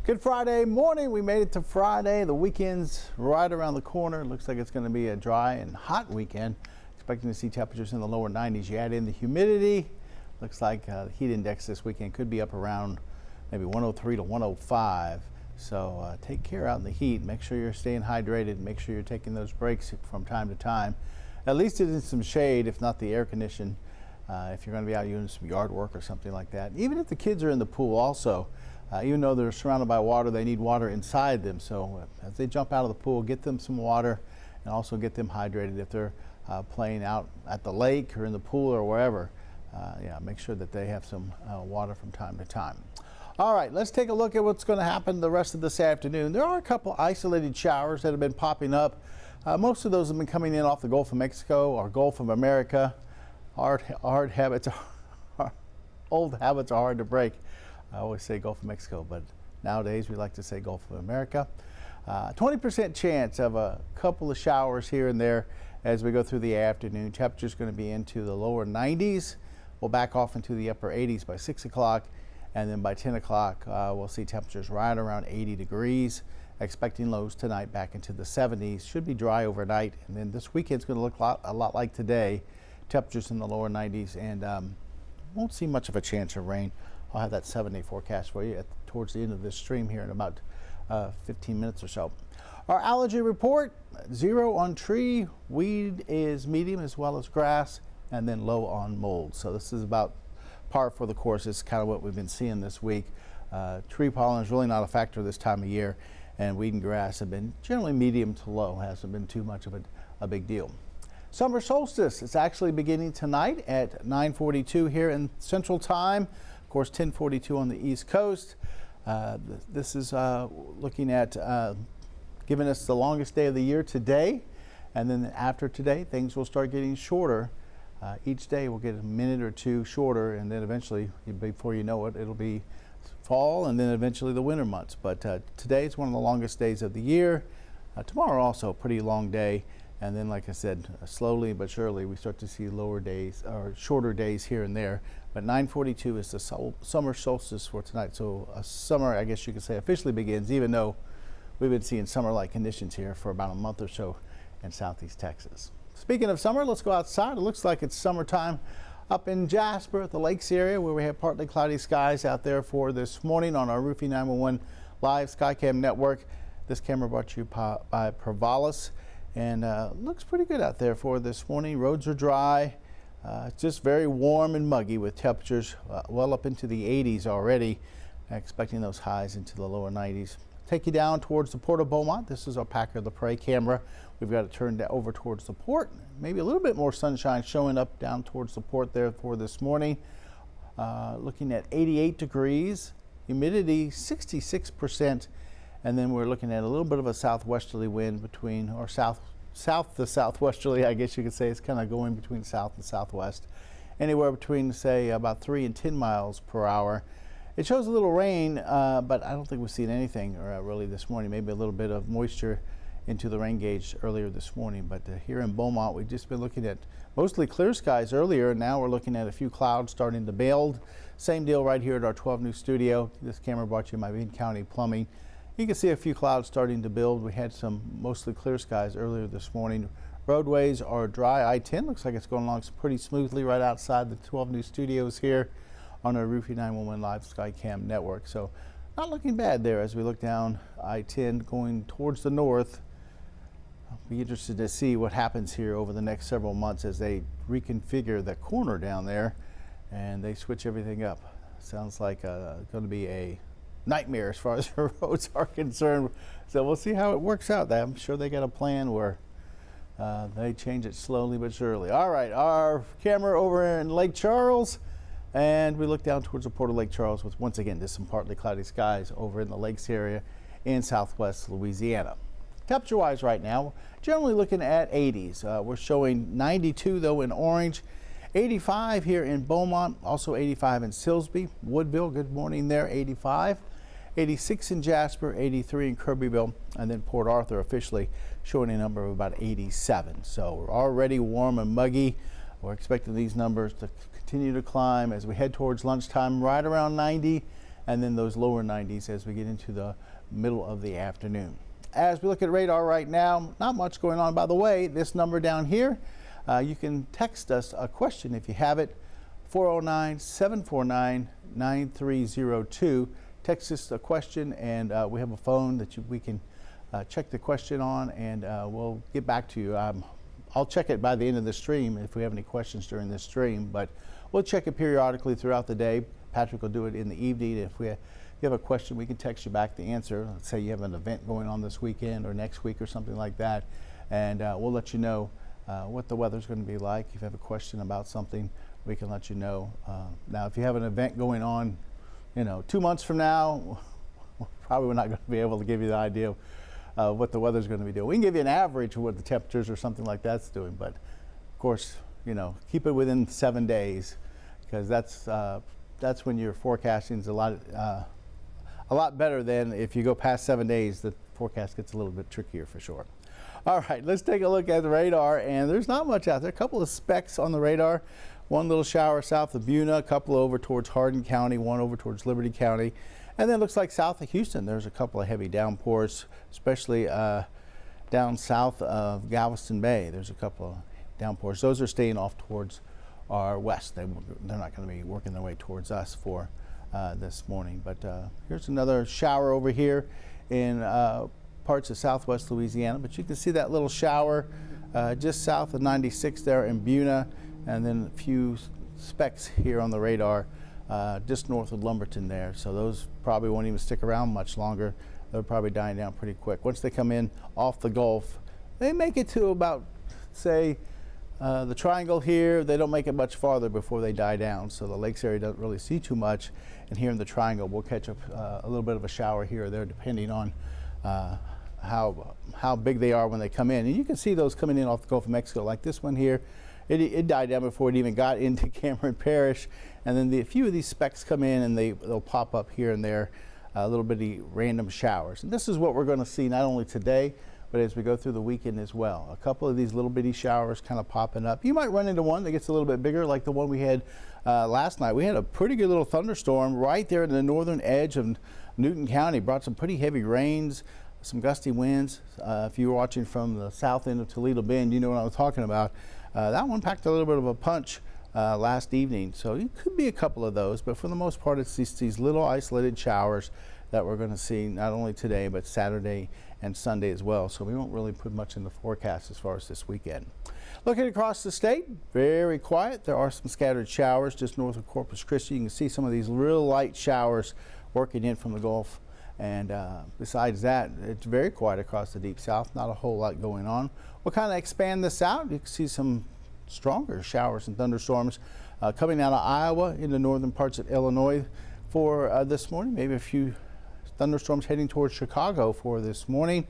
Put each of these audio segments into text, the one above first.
Good Friday morning. We made it to Friday. The weekend's right around the corner. Looks like it's going to be a dry and hot weekend. Expecting to see temperatures in the lower 90s. You add in the humidity. Looks like the heat index this weekend could be up around maybe 103 to 105. So take care out in the heat. Make sure you're staying hydrated. Make sure you're taking those breaks from time to time. At least it's in some shade, if not the air condition. If you're going to be out doing some yard work or something like that. Even if the kids are in the pool also. Even though they're surrounded by water, they need water inside them. So as they jump out of the pool, get them some water and also get them hydrated. If they're playing out at the lake or in the pool or wherever, make sure that they have some water from time to time. All right, let's take a look at what's going to happen the rest of this afternoon. There are a couple isolated showers that have been popping up. Most of those have been coming in off the Gulf of Mexico or Gulf of America. Old habits are hard to break. I always say Gulf of Mexico, but nowadays we like to say Gulf of America. 20% chance of a couple of showers here and there as we go through the afternoon. Temperature's going to be into the lower 90s. We'll back off into the upper 80s by 6 o'clock, and then by 10 o'clock we'll see temperatures right around 80 degrees. Expecting lows tonight back into the 70s. Should be dry overnight, and then this weekend's going to look a lot like today. Temperatures in the lower 90s, and won't see much of a chance of rain. I'll have that 7-day forecast for you towards the end of this stream here in about 15 minutes or so. Our allergy report, 0 on tree, weed is medium as well as grass, and then low on mold. So this is about par for the course. It's kind of what we've been seeing this week. Tree pollen is really not a factor this time of year, and weed and grass have been generally medium to low. Hasn't been too much of a big deal. Summer solstice is actually beginning tonight at 9:42 here in Central Time. Of course, 10:42 on the East Coast. This is looking at giving us the longest day of the year today, and then after today, things will start getting shorter. Each day will get a minute or two shorter, and then eventually, before you know it, it'll be fall, and then eventually the winter months. But today is one of the longest days of the year. Tomorrow also a pretty long day. And then, like I said, slowly but surely, we start to see lower days or shorter days here and there. But 9:42 is the summer solstice for tonight. So summer, I guess you could say, officially begins, even though we've been seeing summer-like conditions here for about a month or so in southeast Texas. Speaking of summer, let's go outside. It looks like it's summertime up in Jasper at the lakes area, where we have partly cloudy skies out there for this morning on our Roofing 911 live Skycam network. This camera brought to you by Provalis. And looks pretty good out there for this morning. Roads are dry. It's just very warm and muggy with temperatures well up into the 80s already. Expecting those highs into the lower 90s. Take you down towards the Port of Beaumont. This is our Packer of the Prey camera. We've got it turned over towards the port. Maybe a little bit more sunshine showing up down towards the port there for this morning. Looking at 88 degrees. Humidity 66%. And then we're looking at a little bit of a southwesterly wind between, or south to southwesterly, I guess you could say. It's kind of going between south and southwest. Anywhere between, say, about 3 and 10 miles per hour. It shows a little rain, but I don't think we've seen anything really this morning. Maybe a little bit of moisture into the rain gauge earlier this morning. But here in Beaumont, we've just been looking at mostly clear skies earlier. Now we're looking at a few clouds starting to build. Same deal right here at our 12 News studio. This camera brought to you by Bean County Plumbing. You can see a few clouds starting to build. We had some mostly clear skies earlier this morning. Roadways are dry. I-10 looks like it's going along pretty smoothly right outside the 12 News studios here on our Roofing 911 live Skycam network. So not looking bad there as we look down I-10 going towards the north. I'll be interested to see what happens here over the next several months as they reconfigure the corner down there and they switch everything up. Sounds like going to be a nightmare as far as the roads are concerned. So we'll see how it works out. I'm sure they got a plan where they change it slowly but surely. All right, our camera over in Lake Charles, and we look down towards the port of Lake Charles with, once again, just some partly cloudy skies over in the lakes area in southwest Louisiana. Temperature-wise right now, generally looking at 80s. We're showing 92 though in Orange. 85 here in Beaumont, also 85 in Silsbee. Woodville, good morning there, 85. 86 in Jasper, 83 in Kirbyville, and then Port Arthur officially showing a number of about 87. So we're already warm and muggy. We're expecting these numbers to continue to climb as we head towards lunchtime, right around 90, and then those lower 90s as we get into the middle of the afternoon. As we look at radar right now, not much going on. By the way, this number down here, you can text us a question if you have it, 409-749-9302. Text us a question, and we have a phone that we can check the question on, and we'll get back to you. I'll check it by the end of the stream if we have any questions during this stream, but we'll check it periodically throughout the day. Patrick will do it in the evening. If you have a question, we can text you back the answer. Let's say you have an event going on this weekend or next week or something like that, and we'll let you know what the weather's going to be like. If you have a question about something, we can let you know. Now, if you have an event going on, 2 months from now, probably we're not going to be able to give you the idea of what the weather's going to be doing. We can give you an average of what the temperatures or something like that's doing, but of course, keep it within 7 days, because that's when your forecasting is a lot better than if you go past 7 days. The forecast gets a little bit trickier for sure. All right, let's take a look at the radar, and there's not much out there. A couple of specks on the radar. One little shower south of Buna, a couple over towards Hardin County, one over towards Liberty County. And then it looks like south of Houston, there's a couple of heavy downpours, especially down south of Galveston Bay. There's a couple of downpours. Those are staying off towards our west. They're not going to be working their way towards us for this morning. But here's another shower over here in parts of southwest Louisiana. But you can see that little shower just south of 96 there in Buna, and then a few specks here on the radar just north of Lumberton there. So those probably won't even stick around much longer. They're probably dying down pretty quick. Once they come in off the Gulf, they make it to about, say, the triangle here. They don't make it much farther before they die down. So the lakes area doesn't really see too much. And here in the triangle, we'll catch up a little bit of a shower here or there, depending on how big they are when they come in. And you can see those coming in off the Gulf of Mexico, like this one here. It died down before it even got into Cameron Parish, and then a few of these specks come in and they'll pop up here and there, a little bitty random showers. And this is what we're going to see not only today, but as we go through the weekend as well. A couple of these little bitty showers kind of popping up. You might run into one that gets a little bit bigger, like the one we had last night. We had a pretty good little thunderstorm right there in the northern edge of Newton County. Brought some pretty heavy rains, some gusty winds. If you were watching from the south end of Toledo Bend, you know what I was talking about. That one packed a little bit of a punch last evening, so it could be a couple of those, but for the most part it's these little isolated showers that we're going to see not only today but Saturday and Sunday as well. So we won't really put much in the forecast as far as this weekend. Looking across the state, very quiet. There are some scattered showers just north of Corpus Christi. You can see some of these real light showers working in from the Gulf. And besides that, it's very quiet across the deep south. Not a whole lot going on. We'll kind of expand this out. You can see some stronger showers and thunderstorms coming out of Iowa into northern parts of Illinois for this morning. Maybe a few thunderstorms heading towards Chicago for this morning.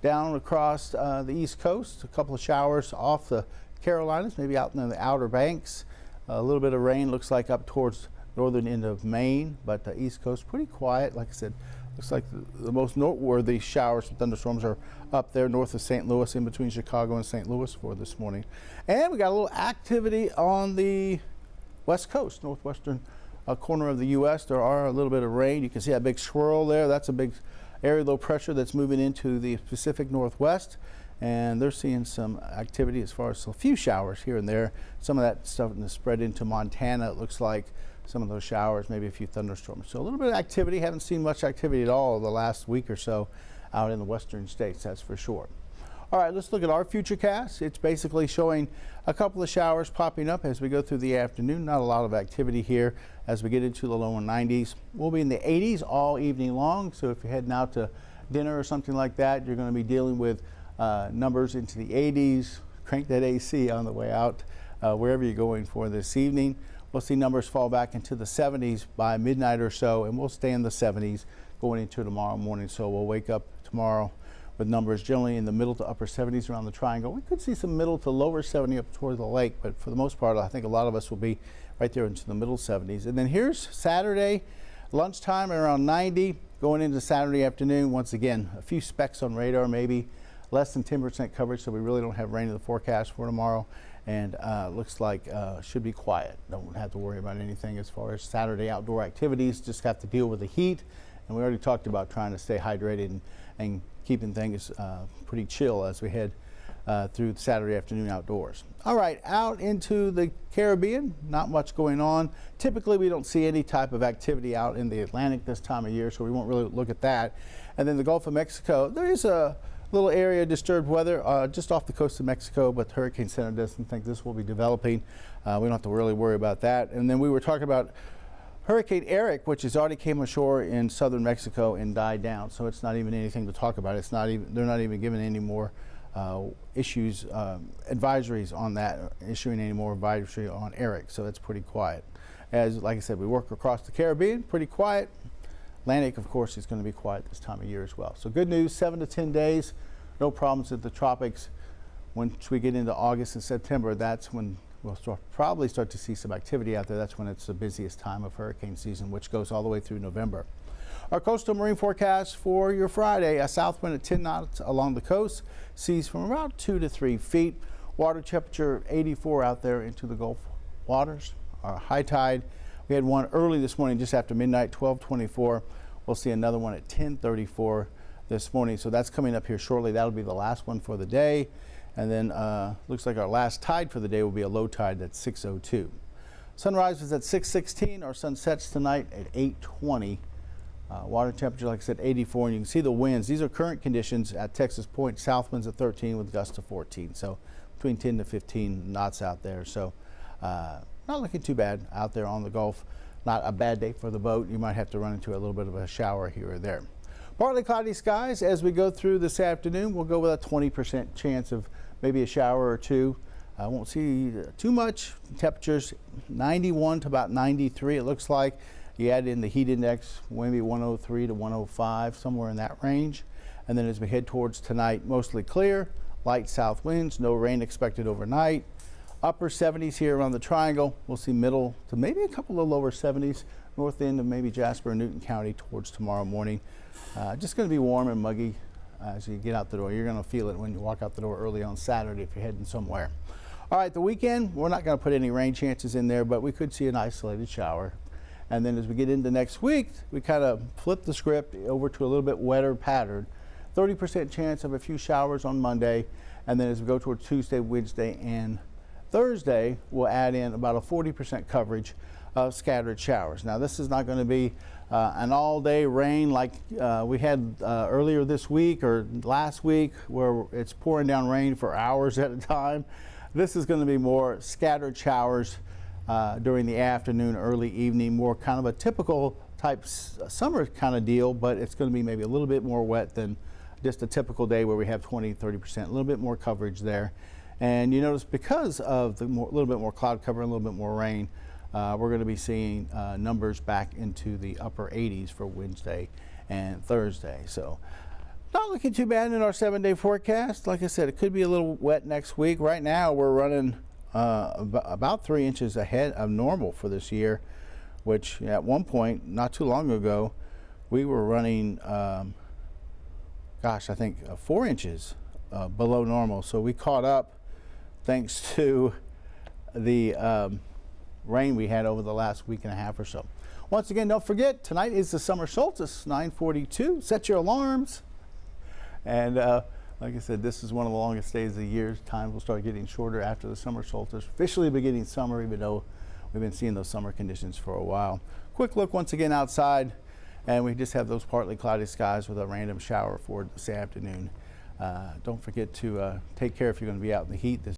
Down across the East Coast, a couple of showers off the Carolinas, maybe out in the Outer Banks. A little bit of rain looks like up towards northern end of Maine, but the East Coast pretty quiet. Like I said, looks like the most noteworthy showers and thunderstorms are up there north of St. Louis, in between Chicago and St. Louis for this morning. And we got a little activity on the west coast, northwestern corner of the U.S. There are a little bit of rain. You can see that big swirl there. That's a big area low pressure that's moving into the Pacific Northwest. And they're seeing some activity as far as a few showers here and there. Some of that starting to spread into Montana, it looks like. Some of those showers, maybe a few thunderstorms. So a little bit of activity. Haven't seen much activity at all the last week or so out in the western states, that's for sure. All right, let's look at our futurecast. It's basically showing a couple of showers popping up as we go through the afternoon. Not a lot of activity here as we get into the lower 90s. We'll be in the 80s all evening long. So if you're heading out to dinner or something like that, you're going to be dealing with numbers into the 80s. Crank that AC on the way out wherever you're going for this evening. We'll see numbers fall back into the 70s by midnight or so, and we'll stay in the 70s going into tomorrow morning. So we'll wake up tomorrow with numbers generally in the middle to upper 70s around the triangle. We could see some middle to lower 70 up toward the lake, but for the most part, I think a lot of us will be right there into the middle 70s. And then here's Saturday, lunchtime around 90, going into Saturday afternoon. Once again, a few specks on radar, maybe less than 10% coverage, so we really don't have rain in the forecast for tomorrow. and looks like should be quiet. Don't have to worry about anything as far as Saturday outdoor activities. Just have to deal with the heat, and we already talked about trying to stay hydrated and keeping things pretty chill as we head through Saturday afternoon outdoors. All right, out into the Caribbean, not much going on. Typically, we don't see any type of activity out in the Atlantic this time of year, so we won't really look at that. And then the Gulf of Mexico, there is a little area of disturbed weather just off the coast of Mexico, but the Hurricane Center doesn't think this will be developing. We don't have to really worry about that. And then we were talking about Hurricane Eric, which has already came ashore in southern Mexico and died down, so it's not even anything to talk about. It's not even, they're not even giving any more advisories on that, issuing any more advisory on Eric, so it's pretty quiet. As like I said, we work across the Caribbean, pretty quiet. Atlantic, of course, is going to be quiet this time of year as well. So good news, 7 to 10 days, no problems at the tropics. Once we get into August and September, that's when we'll probably start to see some activity out there. That's when it's the busiest time of hurricane season, which goes all the way through November. Our coastal marine forecast for your Friday, a south wind at 10 knots along the coast, seas from around 2 to 3 feet. Water temperature 84 out there into the Gulf waters. Our high tide, we had one early this morning just after midnight, 12:24. We'll see another one at 10:34 this morning. So that's coming up here shortly. That'll be the last one for the day. And then looks like our last tide for the day will be a low tide at 6:02. Sunrise is at 6:16. Our sun sets tonight at 8:20. Water temperature, like I said, 84, and you can see the winds. These are current conditions at Texas Point. South winds at 13 with gusts of 14, so between 10 to 15 knots out there. So not looking too bad out there on the Gulf. Not a bad day for the boat. You might have to run into a little bit of a shower here or there. Partly cloudy skies as we go through this afternoon. We'll go with a 20% chance of maybe a shower or two. I won't see too much. Temperatures 91 to about 93, it looks like. You add in the heat index, maybe 103 to 105, somewhere in that range. And then as we head towards tonight, mostly clear, light south winds, no rain expected overnight. Upper 70s here around the triangle. We'll see middle to maybe a couple of lower 70s, north end of maybe Jasper and Newton County towards tomorrow morning. Just going to be warm and muggy as you get out the door. You're going to feel it when you walk out the door early on Saturday if you're heading somewhere. All right, the weekend, we're not going to put any rain chances in there, but we could see an isolated shower. And then as we get into next week, we kind of flip the script over to a little bit wetter pattern. 30% chance of a few showers on Monday. And then as we go toward Tuesday, Wednesday, and Thursday, we'll add in about a 40% coverage of scattered showers. Now, this is not going to be an all-day rain like we had earlier this week or last week, where it's pouring down rain for hours at a time. This is going to be more scattered showers during the afternoon, early evening, more kind of a typical type summer kind of deal, but it's going to be maybe a little bit more wet than just a typical day where we have 20-30%, a little bit more coverage there. And you notice because of the little bit more cloud cover and a little bit more rain, we're going to be seeing numbers back into the upper 80s for Wednesday and Thursday. So not looking too bad in our 7-day forecast. Like I said, it could be a little wet next week. Right now we're running about 3 inches ahead of normal for this year, which at one point not too long ago we were running I think 4 inches below normal. So we caught up thanks to the rain we had over the last week and a half or so. Once again, don't forget, tonight is the summer solstice, 9:42. Set your alarms. And like I said, this is one of the longest days of the year. Time will start getting shorter after the summer solstice. Officially beginning summer, even though we've been seeing those summer conditions for a while. Quick look once again outside, and we just have those partly cloudy skies with a random shower for this afternoon. Don't forget to take care if you're going to be out in the heat this